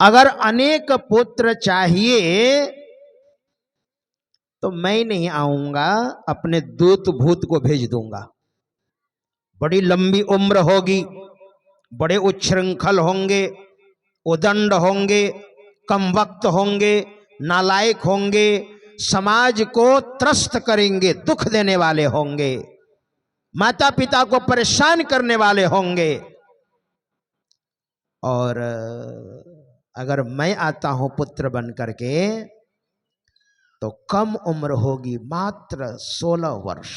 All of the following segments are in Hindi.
अगर अनेक पुत्र चाहिए तो मैं नहीं आऊंगा, अपने दूत भूत को भेज दूंगा। बड़ी लंबी उम्र होगी, बड़े उच्छृंखल होंगे, उदंड होंगे, कम वक्त होंगे, नालायक होंगे, समाज को त्रस्त करेंगे, दुख देने वाले होंगे, माता पिता को परेशान करने वाले होंगे। और अगर मैं आता हूं पुत्र बन करके तो कम उम्र होगी, मात्र 16 वर्ष।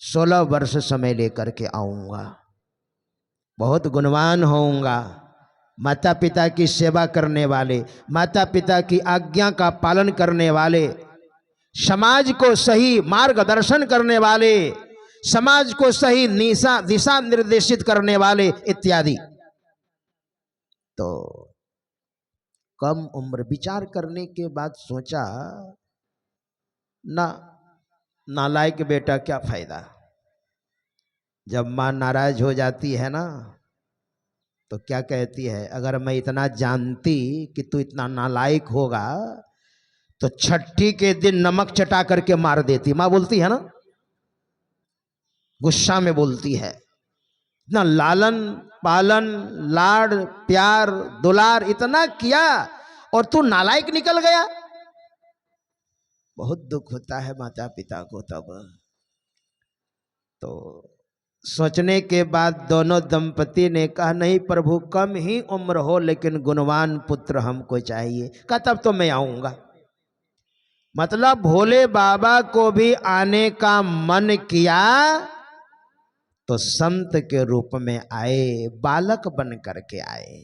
16 वर्ष समय लेकर के आऊंगा, बहुत गुणवान होऊंगा, माता पिता की सेवा करने वाले, माता पिता की आज्ञा का पालन करने वाले, समाज को सही मार्गदर्शन करने वाले, समाज को सही दिशा निर्देशित करने वाले इत्यादि। तो कम उम्र विचार करने के बाद सोचा ना, नालायक बेटा क्या फायदा। जब मां नाराज हो जाती है ना तो क्या कहती है, अगर मैं इतना जानती कि तू इतना नालायक होगा तो छठी के दिन नमक चटा करके मार देती। मां बोलती है ना, गुस्सा में बोलती है। इतना लालन पालन लाड प्यार दुलार इतना किया और तू नालायक निकल गया। बहुत दुख होता है माता पिता को तब। तो सोचने के बाद दोनों दंपति ने कहा, नहीं प्रभु, कम ही उम्र हो लेकिन गुणवान पुत्र हमको चाहिए। कहा तब तो मैं आऊंगा। मतलब भोले बाबा को भी आने का मन किया तो संत के रूप में आए, बालक बन करके आए।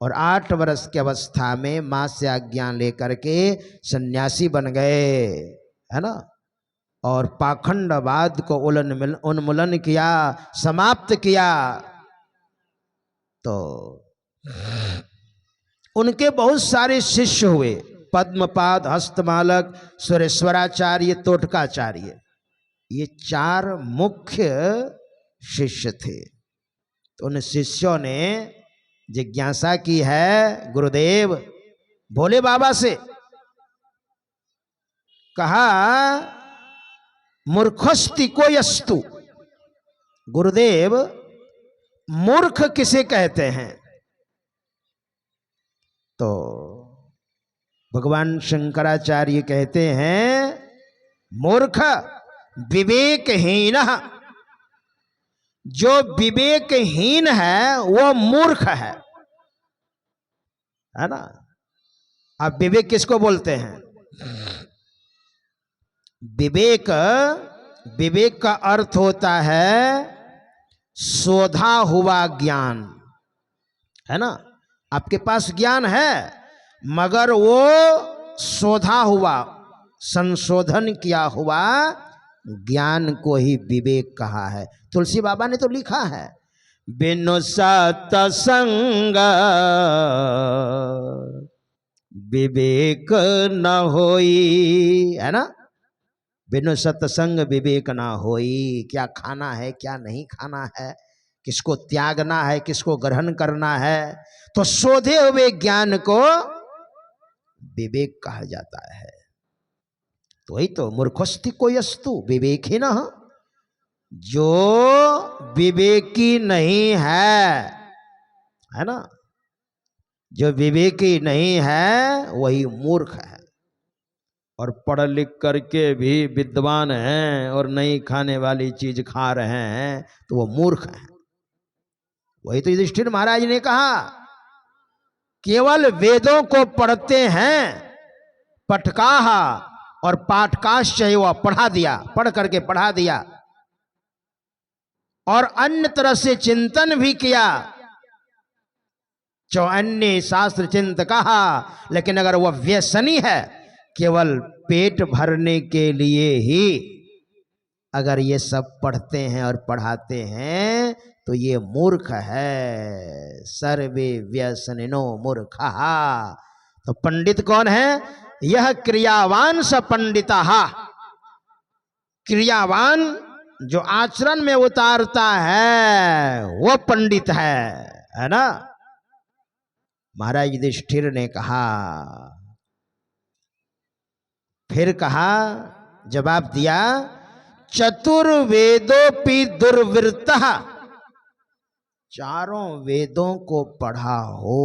और 8 वर्ष की अवस्था में मां से आज्ञा लेकर के सन्यासी बन गए, है ना। और पाखंडवाद को उन्मूलन किया, समाप्त किया। तो उनके बहुत सारे शिष्य हुए, पद्मपाद, हस्तमालक, सुरेश्वराचार्य, तोटकाचार्य, ये 4 मुख्य शिष्य थे। तो उन शिष्यों ने जिज्ञासा की है गुरुदेव भोले बाबा से, कहा मूर्खस्ति को यस्तु, गुरुदेव मूर्ख किसे कहते हैं। तो भगवान शंकराचार्य कहते हैं मूर्ख विवेकहीन, जो विवेकहीन है वो मूर्ख है ना। आप विवेक किसको बोलते हैं? विवेक का अर्थ होता है शोधा हुआ ज्ञान, है ना। आपके पास ज्ञान है मगर वो शोधा हुआ, संशोधन किया हुआ ज्ञान को ही विवेक कहा है। तुलसी बाबा ने तो लिखा है, बिनु सत्संग विवेक न होई, है ना। बिनु सत्संग विवेक ना होई। क्या खाना है क्या नहीं खाना है, किसको त्यागना है किसको ग्रहण करना है, तो शोधे हुए ज्ञान को विवेक कहा जाता है। तो वही तो मूर्खस्ति को यस्तु विवेकहीन, जो विवेकी नहीं है ना, जो विवेकी नहीं है वही मूर्ख है। और पढ़ लिख करके भी विद्वान हैं और नहीं खाने वाली चीज खा रहे हैं तो वो मूर्ख हैं। वही तो युधिष्ठिर महाराज ने कहा, केवल वेदों को पढ़ते हैं पटकाहा और पाठकाश चाहिए, वह पढ़ा दिया, पढ़ करके पढ़ा दिया, और अन्य तरह से चिंतन भी किया, 54 शास्त्र चिंत कहा, लेकिन अगर वह व्यसनी है, केवल पेट भरने के लिए ही अगर ये सब पढ़ते हैं और पढ़ाते हैं तो ये मूर्ख है। सर्वे व्यसनिनो मूर्खा। तो पंडित कौन है? यह क्रियावान स पंडिता, क्रियावान जो आचरण में उतारता है वो पंडित है ना। महाराज युधिष्ठिर ने कहा, फिर कहा, जवाब दिया, चतुर्वेदोपि दुर्वृत्तः, चारों वेदों को पढ़ा हो,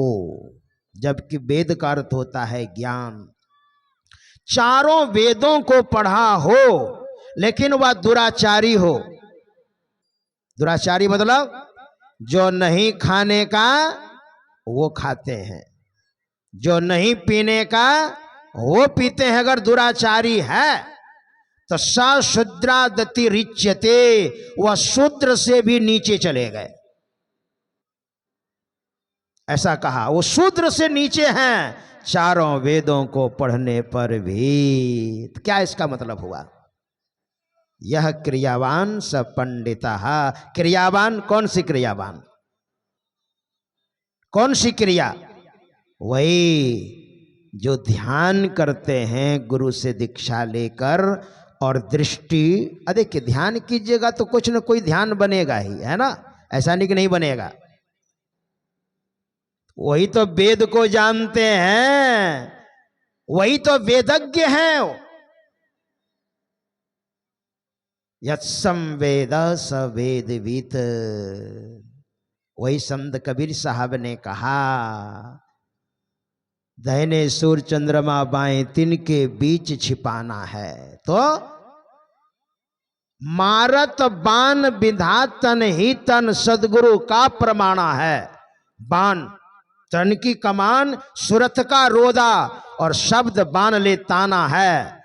जबकि वेद का अर्थ होता है ज्ञान, चारों वेदों को पढ़ा हो लेकिन वह दुराचारी हो। दुराचारी मतलब जो नहीं खाने का वो खाते हैं, जो नहीं पीने का वो पीते हैं। अगर दुराचारी है तो स शूद्रादति रिच्यते, वह शूद्र से भी नीचे चले गए, ऐसा कहा, वो शूद्र से नीचे हैं चारों वेदों को पढ़ने पर भी। तो क्या इसका मतलब हुआ? यह क्रियावान स पंडिता। क्रियावान कौन सी क्रियावान? कौन सी क्रिया? वही जो ध्यान करते हैं गुरु से दीक्षा लेकर, और दृष्टि, देखिए ध्यान कीजिएगा तो कुछ न कोई ध्यान बनेगा ही, है ना, ऐसा नहीं कि नहीं बनेगा। वही तो वेद को जानते हैं, वही तो वेदज्ञ हैं। यत्सम वेद स वेदवित्, वही संत कबीर साहब ने कहा, दाहिने सूर्य चंद्रमा बाएं तिनके बीच छिपाना है। तो मारत बाण विधा तन ही तन सदगुरु का प्रमाणा है। बाण तन की कमान, सुरथ का रोदा, और शब्द बाण ले ताना है।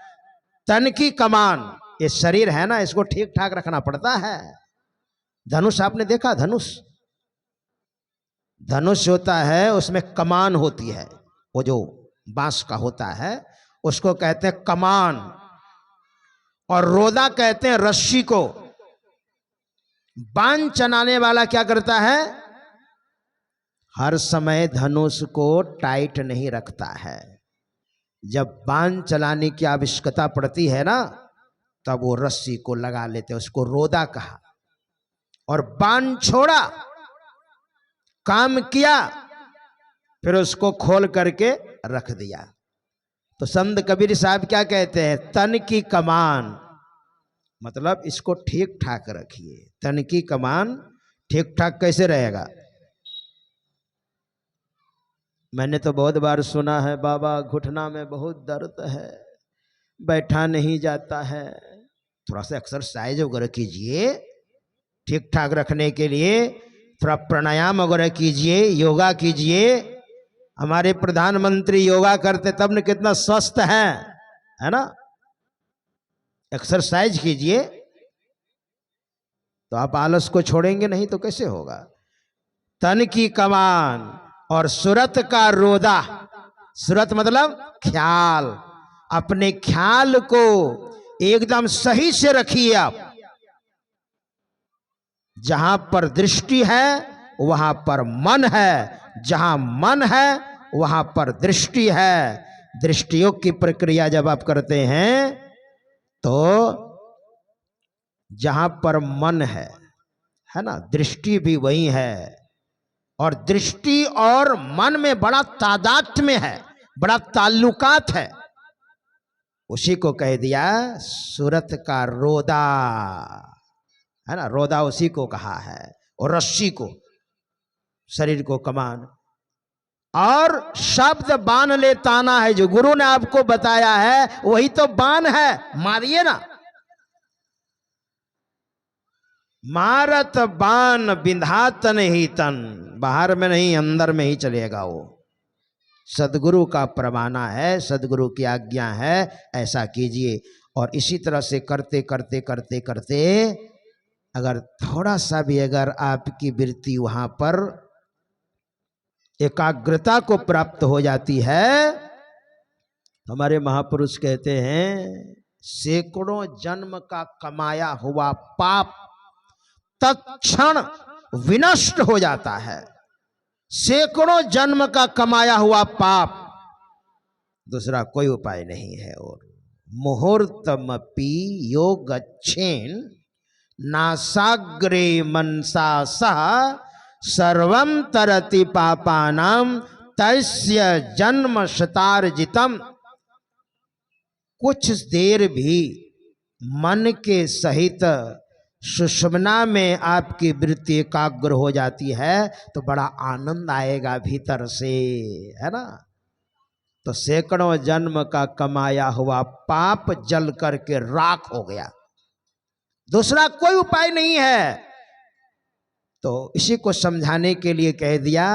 तन की कमान, ये शरीर है ना, इसको ठीक ठाक रखना पड़ता है। धनुष आपने देखा? धनुष, धनुष होता है, उसमें कमान होती है, वो जो बांस का होता है उसको कहते हैं कमान, और रोदा कहते हैं रस्सी को। बाण चलाने वाला क्या करता है? हर समय धनुष को टाइट नहीं रखता है। जब बाण चलाने की आवश्यकता पड़ती है ना, तब वो रस्सी को लगा लेते, उसको रोदा कहा। और बाण छोड़ा, काम किया, फिर उसको खोल करके रख दिया। तो संत कबीर साहब क्या कहते हैं? तन की कमान, मतलब इसको ठीक ठाक रखिए। तन की कमान ठीक ठाक कैसे रहेगा? मैंने तो बहुत बार सुना है, बाबा घुटना में बहुत दर्द है, बैठा नहीं जाता है, थोड़ा सा एक्सरसाइज वगैरह कीजिए ठीक ठाक रखने के लिए, थोड़ा प्राणायाम वगैरह कीजिए, योगा कीजिए। हमारे प्रधानमंत्री योगा करते तब न कितना स्वस्थ है ना। एक्सरसाइज कीजिए तो आप आलस को छोड़ेंगे नहीं तो कैसे होगा। तन की कमान और सुरत का रोदा। सुरत मतलब ख्याल, अपने ख्याल को एकदम सही से रखिए आप। जहां पर दृष्टि है वहां पर मन है, जहां मन है वहां पर दृष्टि है। दृष्टियोग की प्रक्रिया जब आप करते हैं तो जहां पर मन है ना, दृष्टि भी वही है। और दृष्टि और मन में बड़ा तादात्म्य में है, बड़ा ताल्लुकात है। उसी को कह दिया सूरत का रोदा, है ना, रोदा उसी को कहा है। और रस्सी को, शरीर को कमान। और शब्द बाण ले ताना है, जो गुरु ने आपको बताया है वही तो बाण है, मारिए ना। मारत बाण बिंधा तन ही तन, बाहर में नहीं अंदर में ही चलेगा वो। सदगुरु का प्रमाणा है, सदगुरु की आज्ञा है, ऐसा कीजिए। और इसी तरह से करते करते करते करते अगर थोड़ा सा भी अगर आपकी वृत्ति वहां पर एकाग्रता को प्राप्त हो जाती है, हमारे महापुरुष कहते हैं सैकड़ों जन्म का कमाया हुआ पाप तत्क्षण विनष्ट हो जाता है। सैकड़ों जन्म का कमाया हुआ पाप, दूसरा कोई उपाय नहीं है। और मुहूर्तमपि योगच्छेन नासाग्रे मनसा सह सर्वं तरति पापानां तस्य जन्म शतार्जितम, कुछ देर भी मन के सहित सुषुम्ना में आपकी वृत्ति एकाग्र हो जाती है तो बड़ा आनंद आएगा भीतर से, है ना। तो सैकड़ों जन्म का कमाया हुआ पाप जल करके राख हो गया, दूसरा कोई उपाय नहीं है। तो इसी को समझाने के लिए कह दिया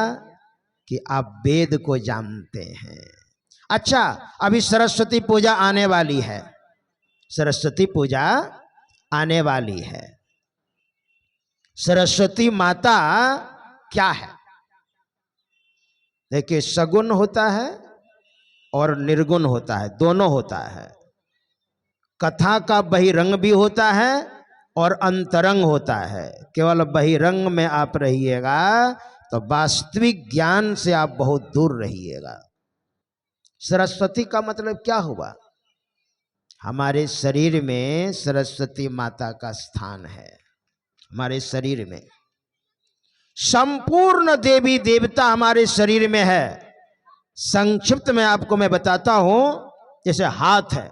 कि आप वेद को जानते हैं। अच्छा, अभी सरस्वती पूजा आने वाली है, सरस्वती पूजा आने वाली है। सरस्वती माता क्या है? देखिए, सगुण होता है और निर्गुण होता है, दोनों होता है। कथा का बहिरंग भी होता है और अंतरंग होता है। केवल बहिरंग में आप रहिएगा तो वास्तविक ज्ञान से आप बहुत दूर रहिएगा। सरस्वती का मतलब क्या हुआ? हमारे शरीर में सरस्वती माता का स्थान है। हमारे शरीर में संपूर्ण देवी देवता हमारे शरीर में है। संक्षिप्त में आपको मैं बताता हूं, जैसे हाथ है,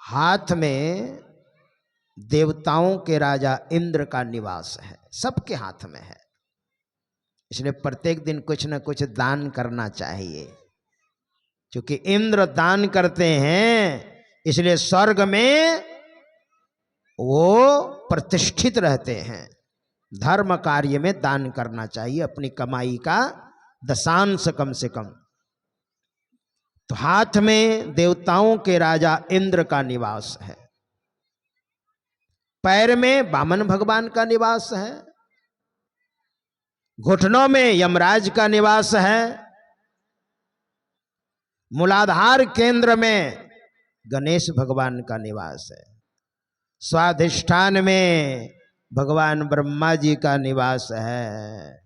हाथ में देवताओं के राजा इंद्र का निवास है, सबके हाथ में है। इसलिए प्रत्येक दिन कुछ न कुछ दान करना चाहिए, क्योंकि इंद्र दान करते हैं, इसलिए स्वर्ग में वो प्रतिष्ठित रहते हैं। धर्म कार्य में दान करना चाहिए, अपनी कमाई का दशांश कम से कम। तो हाथ में देवताओं के राजा इंद्र का निवास है, पैर में वामन भगवान का निवास है, घुटनों में यमराज का निवास है, मूलाधार केंद्र में गणेश भगवान का निवास है, स्वाधिष्ठान में भगवान ब्रह्मा जी का निवास है,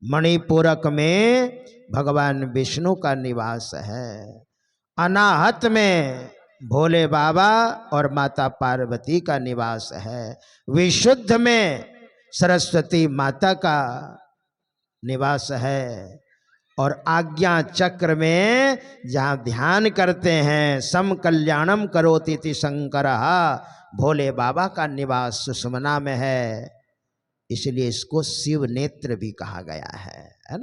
मणिपूरक में भगवान विष्णु का निवास है, अनाहत में भोले बाबा और माता पार्वती का निवास है, विशुद्ध में सरस्वती माता का निवास है, और आज्ञा चक्र में जहाँ ध्यान करते हैं सम कल्याणम करोति इति शंकरः, भोले बाबा का निवास सुषुम्ना में है। इसलिए इसको शिव नेत्र भी कहा गया है ना।